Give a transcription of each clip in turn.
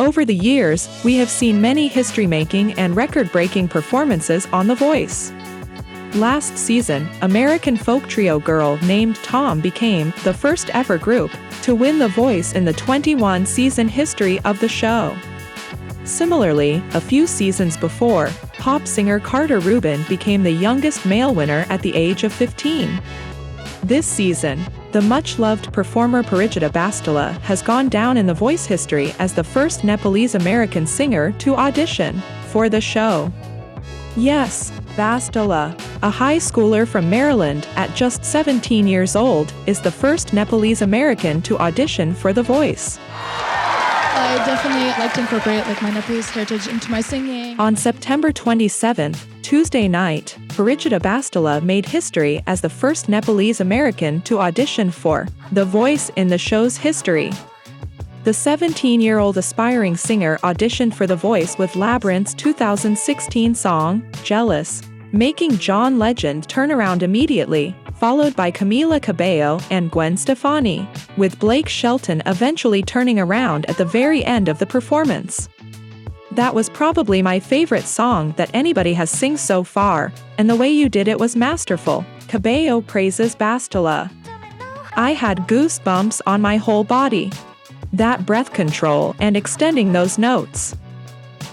Over the years, we have seen many history-making and record-breaking performances on The Voice. Last season, American folk trio Girl Named Tom became the first ever group to win The Voice in the 21-season history of the show. Similarly, a few seasons before, pop singer Carter Rubin became the youngest male winner at the age of 15. This season, the much-loved performer Parijita Bastola has gone down in The Voice history as the first Nepalese-American singer to audition for the show. Yes, Bastola, a high schooler from Maryland at just 17 years old, is the first Nepalese-American to audition for The Voice. I definitely like to incorporate my Nepalese heritage into my singing. On September 27th, Tuesday night, Parijita Bastola made history as the first Nepalese-American to audition for The Voice in the show's history. The 17-year-old aspiring singer auditioned for The Voice with Labrinth's 2016 song, Jealous, making John Legend turn around immediately, followed by Camilla Cabello and Gwen Stefani, with Blake Shelton eventually turning around at the very end of the performance. That was probably my favorite song that anybody has sung so far, and the way you did it was masterful, Cabello praises Bastola. I had goosebumps on my whole body. That breath control and extending those notes.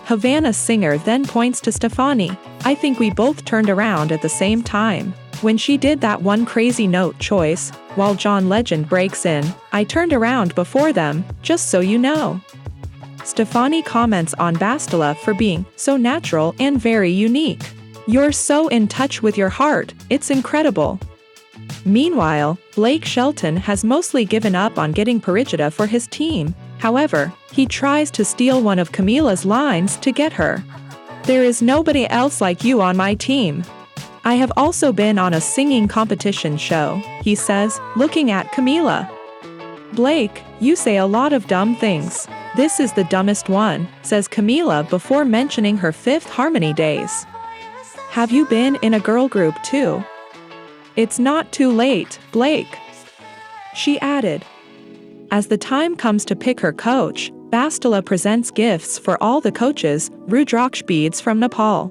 Havana singer then points to Stefani. I think we both turned around at the same time. When she did that one crazy note choice, while John Legend breaks in, I turned around before them, just so you know. Stefani comments on Bastola for being so natural and very unique. You're so in touch with your heart, it's incredible. Meanwhile, Blake Shelton has mostly given up on getting Parijita for his team. However, he tries to steal one of Camilla's lines to get her. There is nobody else like you on my team. I have also been on a singing competition show, he says, looking at Camilla. Blake, you say a lot of dumb things. This is the dumbest one, says Camilla before mentioning her fifth harmony days. Have you been in a girl group too? It's not too late, Blake. She added. As the time comes to pick her coach, Bastola presents gifts for all the coaches, Rudraksh beads from Nepal.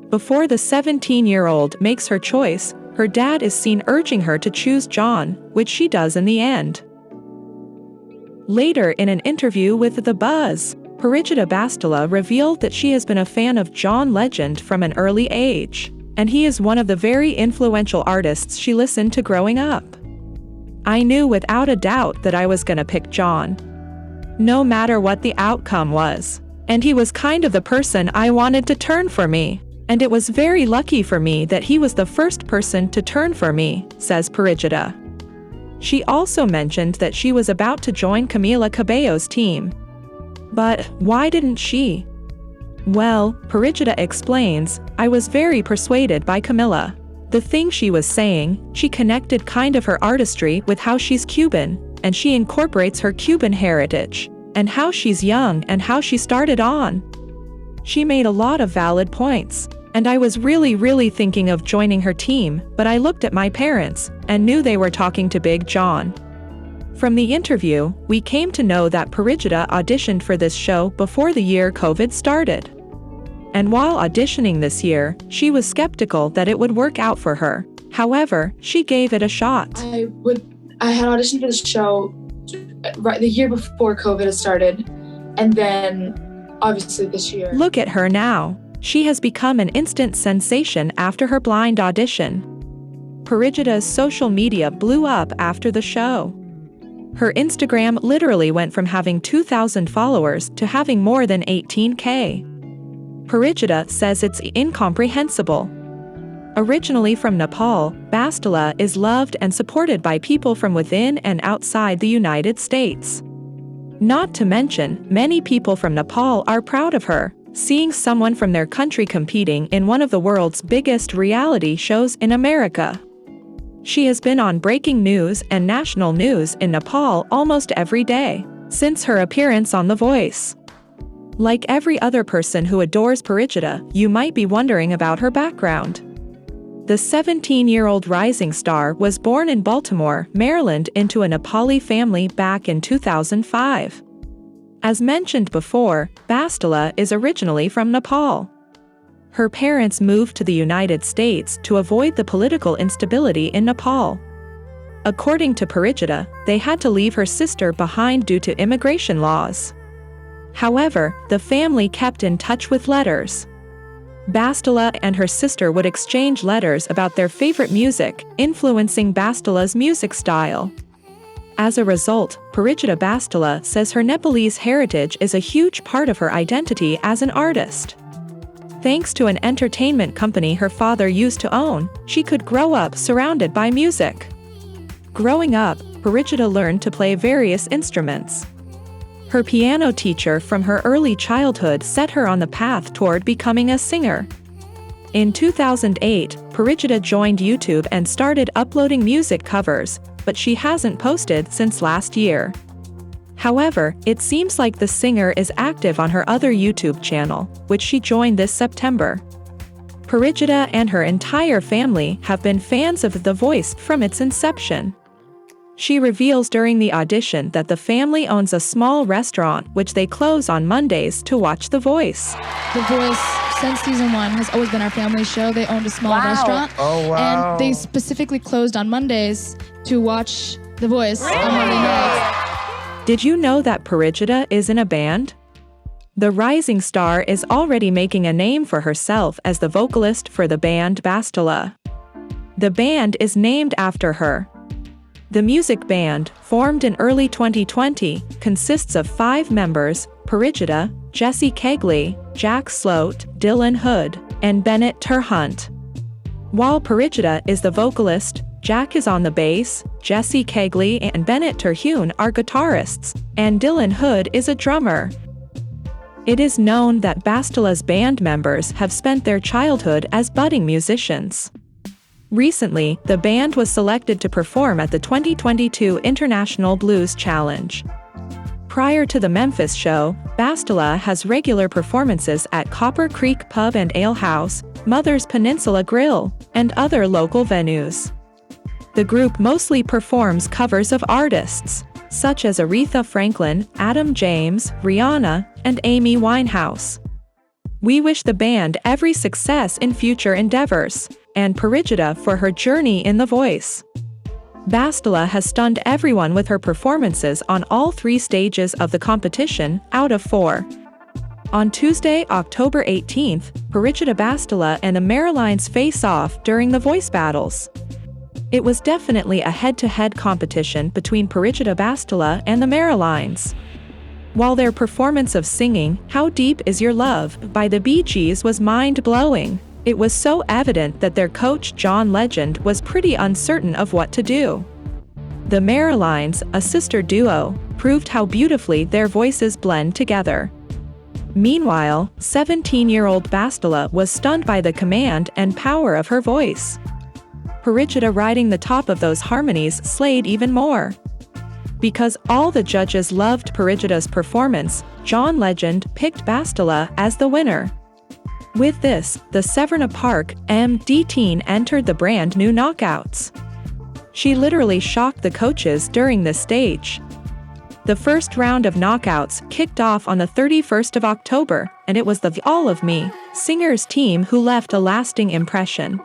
Before the 17-year-old makes her choice, her dad is seen urging her to choose John, which she does in the end. Later in an interview with The Buzz, Parijita Bastola revealed that she has been a fan of John Legend from an early age, and he is one of the very influential artists she listened to growing up. I knew without a doubt that I was gonna pick John, no matter what the outcome was, and he was kind of the person I wanted to turn for me, and it was very lucky for me that he was the first person to turn for me, says Parijita. She also mentioned that she was about to join Camilla Cabello's team. But why didn't she? Well, Parijita explains, I was very persuaded by Camilla. The thing she was saying, she connected kind of her artistry with how she's Cuban, and she incorporates her Cuban heritage, and how she's young and how she started on. She made a lot of valid points, and I was really thinking of joining her team, but I looked at my parents, and knew they were talking to Big John. From the interview, we came to know that Parijita auditioned for this show before the year COVID started. And while auditioning this year, she was skeptical that it would work out for her. However, she gave it a shot. I had auditioned for the show right the year before COVID had started, and then obviously this year. Look at her now. She has become an instant sensation after her blind audition. Parijita's social media blew up after the show. Her Instagram literally went from having 2,000 followers to having more than 18K. Parijita says it's incomprehensible. Originally from Nepal, Bastola is loved and supported by people from within and outside the United States. Not to mention, many people from Nepal are proud of her, seeing someone from their country competing in one of the world's biggest reality shows in America. She has been on breaking news and national news in Nepal almost every day, since her appearance on The Voice. Like every other person who adores Parijita, you might be wondering about her background. The 17-year-old rising star was born in Baltimore, Maryland into a Nepali family back in 2005. As mentioned before, Bastola is originally from Nepal. Her parents moved to the United States to avoid the political instability in Nepal. According to Parijita, they had to leave her sister behind due to immigration laws. However, the family kept in touch with letters. Bastola and her sister would exchange letters about their favorite music, influencing Bastola's music style. As a result, Parijita Bastola says her Nepalese heritage is a huge part of her identity as an artist. Thanks to an entertainment company her father used to own, she could grow up surrounded by music. Growing up, Parijita learned to play various instruments. Her piano teacher from her early childhood set her on the path toward becoming a singer. In 2008, Parijita joined YouTube and started uploading music covers, but she hasn't posted since last year. However, it seems like the singer is active on her other YouTube channel, which she joined this September. Parijita and her entire family have been fans of The Voice from its inception. She reveals during the audition that the family owns a small restaurant which they close on Mondays to watch The Voice. The Voice, since season 1, has always been our family show. They owned a small restaurant. Oh, wow. And they specifically closed on Mondays to watch The Voice on Monday nights. Did you know that Parijita is in a band? The rising star is already making a name for herself as the vocalist for the band Bastola. The band is named after her. The music band, formed in early 2020, consists of 5 members: Parijita, Jesse Kegley, Jack Sloat, Dylan Hood, and Bennett Terhunt. While Parijita is the vocalist, Jack is on the bass, Jesse Kegley and Bennett Terhune are guitarists, and Dylan Hood is a drummer. It is known that Bastola's band members have spent their childhood as budding musicians. Recently, the band was selected to perform at the 2022 International Blues Challenge. Prior to the Memphis show, Bastola has regular performances at Copper Creek Pub and Ale House, Mother's Peninsula Grill, and other local venues. The group mostly performs covers of artists, such as Aretha Franklin, Adam James, Rihanna, and Amy Winehouse. We wish the band every success in future endeavors, and Parijita for her journey in The Voice. Bastola has stunned everyone with her performances on all 3 stages of the competition, out of 4. On Tuesday, October 18th, Parijita Bastola and the Marylines face off during The Voice battles. It was definitely a head-to-head competition between Parijita Bastola and the Marylines. While their performance of singing "How Deep Is Your Love" by the Bee Gees was mind-blowing, it was so evident that their coach John Legend was pretty uncertain of what to do. The Marylines, a sister duo, proved how beautifully their voices blend together. Meanwhile, 17-year-old Bastola was stunned by the command and power of her voice. Parijita riding the top of those harmonies slayed even more. Because all the judges loved Parijita's performance, John Legend picked Bastola as the winner. With this, the Severna Park MD teen entered the brand new knockouts. She literally shocked the coaches during this stage. The first round of knockouts kicked off on the 31st of October, and it was the All of Me singers team who left a lasting impression.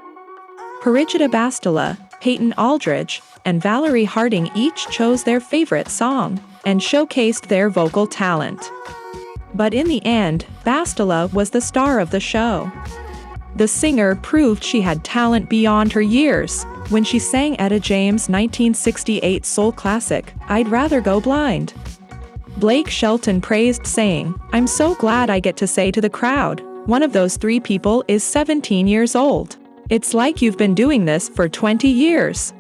Parijita Bastola, Peyton Aldridge, and Valerie Harding each chose their favorite song and showcased their vocal talent. But in the end, Bastola was the star of the show. The singer proved she had talent beyond her years when she sang Etta James' 1968 soul classic, "I'd Rather Go Blind." Blake Shelton praised, saying, "I'm so glad I get to say to the crowd, one of those 3 people is 17 years old. It's like you've been doing this for 20 years.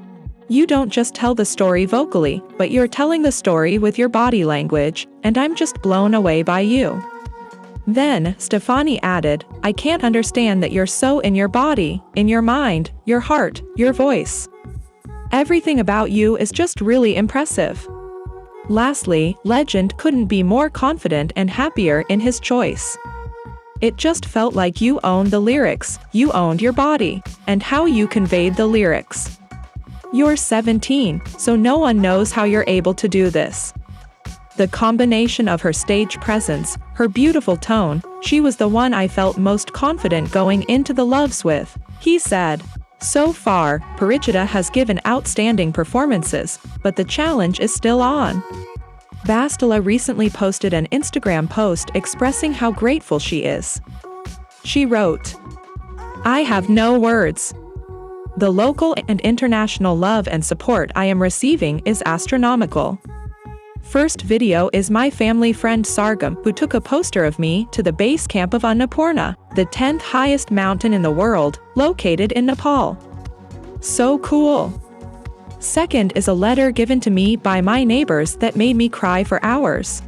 You don't just tell the story vocally, but you're telling the story with your body language, and I'm just blown away by you." Then, Stefani added, "I can't understand that you're so in your body, in your mind, your heart, your voice. Everything about you is just really impressive." Lastly, Legend couldn't be more confident and happier in his choice. "It just felt like you owned the lyrics, you owned your body, and how you conveyed the lyrics. You're 17, so no one knows how you're able to do this. The combination of her stage presence, her beautiful tone, she was the one I felt most confident going into the loves with, he said. So far, Parijita has given outstanding performances, but the challenge is still on. Bastola recently posted an Instagram post expressing how grateful she is. She wrote, "I have no words. The local and international love and support I am receiving is astronomical. First video is my family friend Sargam, who took a poster of me to the base camp of Annapurna, the 10th highest mountain in the world, located in Nepal. So cool. Second is a letter given to me by my neighbors that made me cry for hours.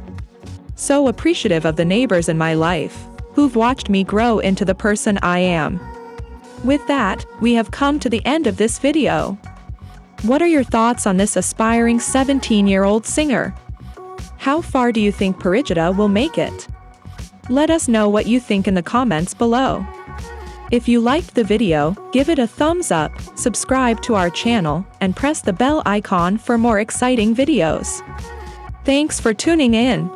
So appreciative of the neighbors in my life, who've watched me grow into the person I am." With that, we have come to the end of this video. What are your thoughts on this aspiring 17-year-old singer? How far do you think Parijita will make it? Let us know what you think in the comments below. If you liked the video, give it a thumbs up, subscribe to our channel, and press the bell icon for more exciting videos. Thanks for tuning in.